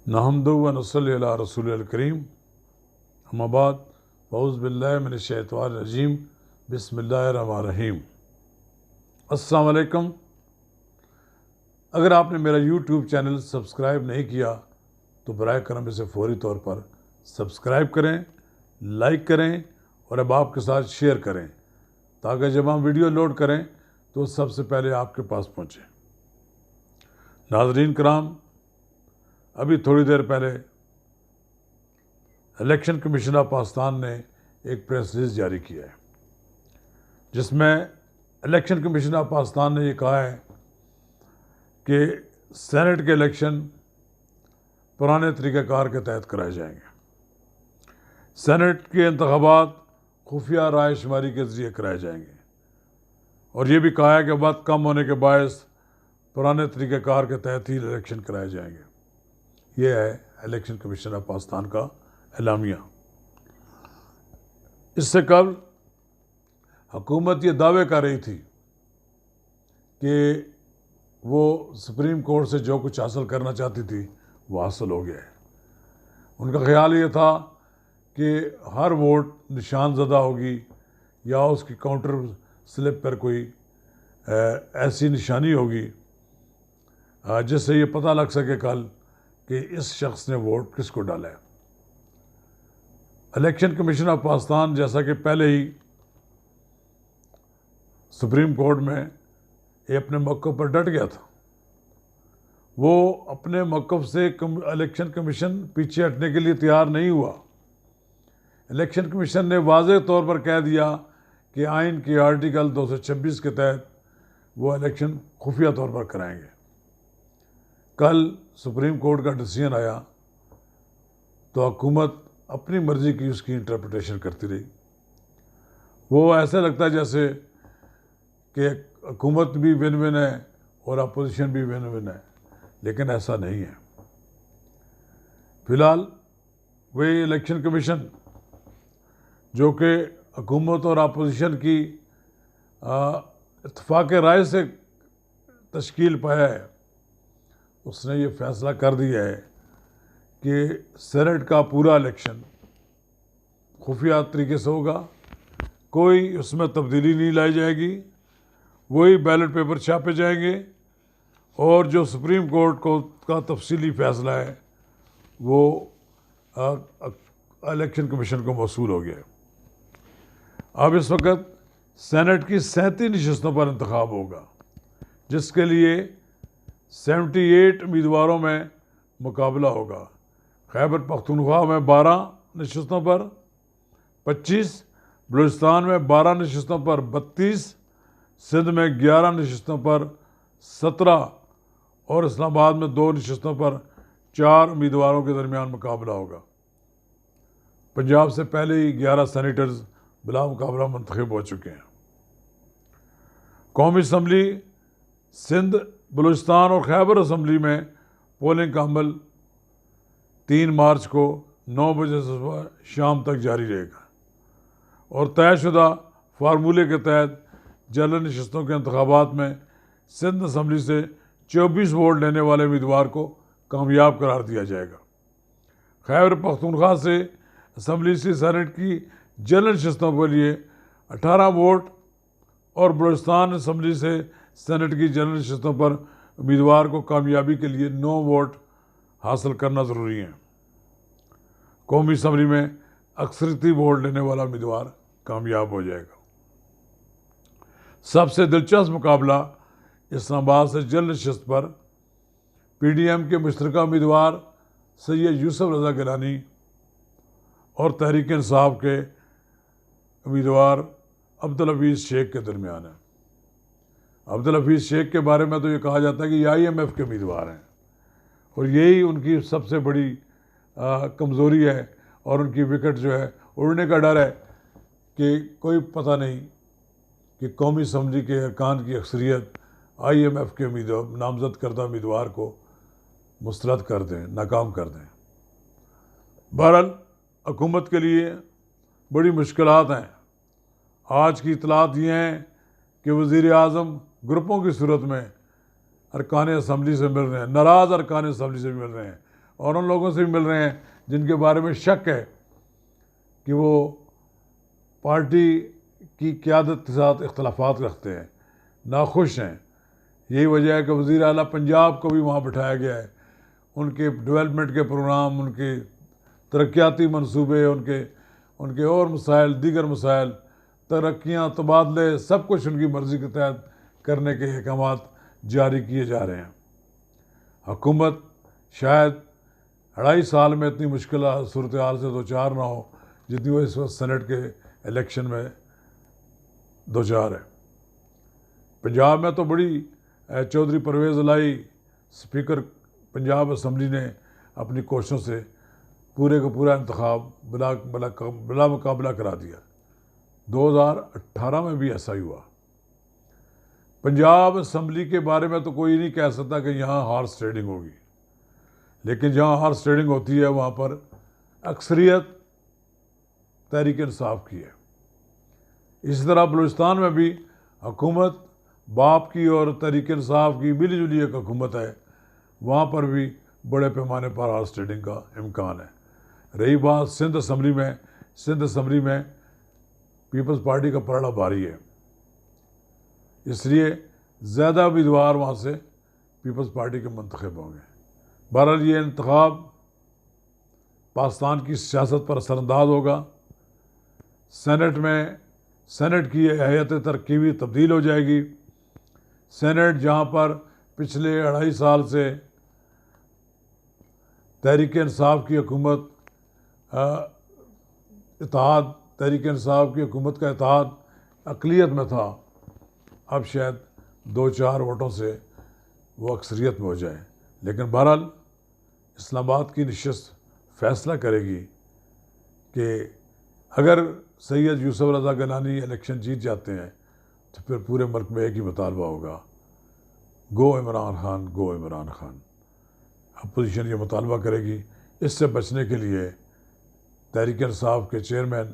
नहमदु व नसल्ली अला रसूलिल करीम अम्मा बाद औज़ु बिल्लाहि मिनश शैतानिर रजीम बिस्मिल्लाहिर रहमानिर रहीम। अस्सलाम वालेकुम। अगर आपने मेरा यूट्यूब चैनल सब्सक्राइब नहीं किया तो बराए करम इसे फौरी तौर पर सब्सक्राइब करें, लाइक करें और अहबाब के साथ शेयर करें ताकि जब हम वीडियो लोड करें तो सबसे पहले आपके पास पहुँचे। नाज़रीन कराम, अभी थोड़ी देर पहले इलेक्शन कमीशन ऑफ पाकिस्तान ने एक प्रेस रिलीज जारी किया है जिसमें इलेक्शन कमीशन ऑफ पाकिस्तान ने ये कहा है कि सेनेट के इलेक्शन पुराने तरीक़ाकार के तहत कराए जाएंगे। सेनेट के इंतखाबात खुफिया राय शुमारी के ज़रिए कराए जाएंगे और ये भी कहा है कि वक्त कम होने के बायस पुराने तरीक़ाकार के तहत ही इलेक्शन कराए जाएंगे। ये है इलेक्शन कमीशन ऑफ पाकिस्तान का एलामिया। इससे कबल हुकूमत ये दावे कर रही थी कि वो सुप्रीम कोर्ट से जो कुछ हासिल करना चाहती थी वो हासिल हो गया है। उनका ख्याल ये था कि हर वोट निशान ज़दा होगी या उसकी काउंटर स्लिप पर कोई ऐसी निशानी होगी जिससे ये पता लग सके कल कि इस शख्स ने वोट किसको डाला है। इलेक्शन कमीशन ऑफ पाकिस्तान जैसा कि पहले ही सुप्रीम कोर्ट में ये अपने मौक़िफ़ पर डट गया था, वो अपने मौक़िफ़ से इलेक्शन कमीशन पीछे हटने के लिए तैयार नहीं हुआ। इलेक्शन कमीशन ने वाज़ेह तौर पर कह दिया कि आइन के आर्टिकल 226 के तहत वो इलेक्शन खुफिया तौर पर कराएंगे। कल सुप्रीम कोर्ट का डिसीजन आया तो हुकूमत अपनी मर्ज़ी की उसकी इंटरप्रिटेशन करती रही। वो ऐसे लगता है जैसे कि हुकूमत भी विन विन है और अपोजिशन भी विन विन है, लेकिन ऐसा नहीं है। फ़िलहाल वही इलेक्शन कमीशन जो कि हुकूमत और अपोजिशन की इत्तफ़ाक़ राय से तश्कील पाया है, उसने ये फ़ैसला कर दिया है कि सेनेट का पूरा इलेक्शन खुफिया तरीके से होगा, कोई उसमें तब्दीली नहीं लाई जाएगी, वही बैलेट पेपर छापे जाएंगे और जो सुप्रीम कोर्ट का तफसीली फ़ैसला है वो इलेक्शन कमीशन को मौसूल हो गया है। अब इस वक्त सेनेट की 37 नशस्तों पर इंतखाब होगा जिसके लिए 78 उम्मीदवारों में मुकाबला होगा। खैबर पख्तूनख्वा में 12 नशस्तों पर 25, बलूचिस्तान में 12 नशस्तों पर 32, सिंध में 11 नशस्तों पर 17 और इस्लामाबाद में 2 नशस्तों पर 4 उम्मीदवारों के दरमियान मुकाबला होगा। पंजाब से पहले ही 11 सेनेटर्स बिला मुकाबला मुंतखब हो चुके हैं। कौमी असम्बली सिंध, बलूचिस्तान और खैबर असम्बली में पोलिंग का अमल 3 मार्च को 9 बजे से सुबह शाम तक जारी रहेगा और तयशुदा फार्मूले के तहत जनरल नशस्तों के इंतखाबात में सिंध असम्बली से 24 वोट लेने वाले उम्मीदवार को कामयाब करार दिया जाएगा। खैबर पख्तूनख्वा से असम्बली से सेनेट की जनरल नशस्तों के लिए 18 वोट और बलूचिस्तान असम्बली से सेनेट की जनरल नशस्तों पर उम्मीदवार को कामयाबी के लिए 9 वोट हासिल करना ज़रूरी है। कौमी असम्बली में अक्सरती वोट लेने वाला उम्मीदवार कामयाब हो जाएगा। सबसे दिलचस्प मुकाबला इस्लामाबाद से जनरल नशस्त पर PDM के मुश्तरका उम्मीदवार सैयद यूसुफ रज़ा गिलानी और तहरीक इंसाफ के उम्मीदवार अब्दुल हफीज़ शेख के दरमियान है। अब्दुल हफीज़ शेख के बारे में तो ये कहा जाता है कि ये IMF के उम्मीदवार हैं और यही उनकी सबसे बड़ी कमज़ोरी है और उनकी विकेट जो है उड़ने का डर है कि कोई पता नहीं कि कौमी असम्बली के अरकान की अक्सरियत IMF के नामज़द करदा उम्मीदवार को मुस्तरद कर दें, नाकाम कर दें। बहरहाल हुकूमत के लिए बड़ी मुश्किलात हैं। आज की इतलात ये हैं कि वज़ीर आज़म ग्रुपों की सूरत में अरकान असम्बली से मिल रहे हैं, नाराज़ अरकान असम्बली से मिल रहे हैं और उन लोगों से भी मिल रहे हैं जिनके बारे में शक है कि वो पार्टी की क़यादत के साथ इख्तलाफात रखते हैं, नाखुश हैं। यही वजह है कि वज़ीर आला पंजाब को भी वहाँ बिठाया गया है। उनके डेवलपमेंट के प्रोग्राम, उनके तरक्याती मनसूबे, उनके और मसाइल, दीगर मसाइल, तरक्कियाँ, तबादले, सब कुछ उनकी मर्ज़ी के तहत करने के अहकामात जारी किए जा रहे हैं। हुकूमत शायद 2.5 साल में इतनी मुश्किल सूरत हाल से दो चार ना हो जितनी वो इस वक्त सेनेट के इलेक्शन में दो चार है। पंजाब में तो बड़ी चौधरी परवेज़ इलाही स्पीकर पंजाब असम्बली ने अपनी कोशिशों से पूरे का पूरा इंतखाब बिला मुकाबला करा दिया। 2018 में भी ऐसा ही हुआ। पंजाब असम्बली के बारे में तो कोई नहीं कह सकता कि यहाँ हॉर्स ट्रेडिंग होगी, लेकिन जहाँ हॉर्स ट्रेडिंग होती है वहाँ पर अक्सरियत तहरीक इंसाफ की है। इसी तरह बलूचिस्तान में भी हुकूमत बाप की और तहरीक इंसाफ की मिली जुली एक हुकूमत है, वहाँ पर भी बड़े पैमाने पर हॉर्स ट्रेडिंग का इम्कान है। रही बात सिंध असम्बली में पीपल्स पार्टी का पलड़ा भारी है, इसलिए ज़्यादा उम्मीदवार वहाँ से पीपल्स पार्टी के मुंतखब होंगे। बहरहाल ये इंतखाब पाकिस्तान की सियासत पर असरअंदाज होगा। सेनेट की हैयत तरकीबी तब्दील हो जाएगी। सेनेट जहाँ पर पिछले 2.5 साल से तहरीक इंसाफ की हुकूमत तहरीक इंसाफ की हुकूमत का इत्तेहाद अक़लियत में था, अब शायद 2-4 वोटों से वो अक्सरियत में हो जाए। लेकिन बहरहाल इस्लामाबाद की नशिस्त फ़ैसला करेगी कि अगर सैयद यूसुफ रज़ा गिलानी इलेक्शन जीत जाते हैं तो फिर पूरे मुल्क में एक ही मुतालबा होगा, गो इमरान खान, गो इमरान खान। अपोजिशन ये मुतालबा करेगी। इससे बचने के लिए तहरीक इंसाफ के चेयरमैन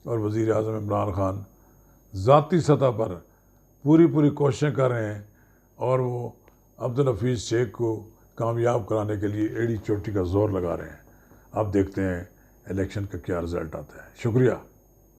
और वज़ीर आज़म इमरान खान ज़ाती सतह पर पूरी कोशिशें कर रहे हैं और वो अब्दुल हफीज़ शेख को कामयाब कराने के लिए एड़ी चोटी का ज़ोर लगा रहे हैं। अब देखते हैं इलेक्शन का क्या रिज़ल्ट आता है। शुक्रिया।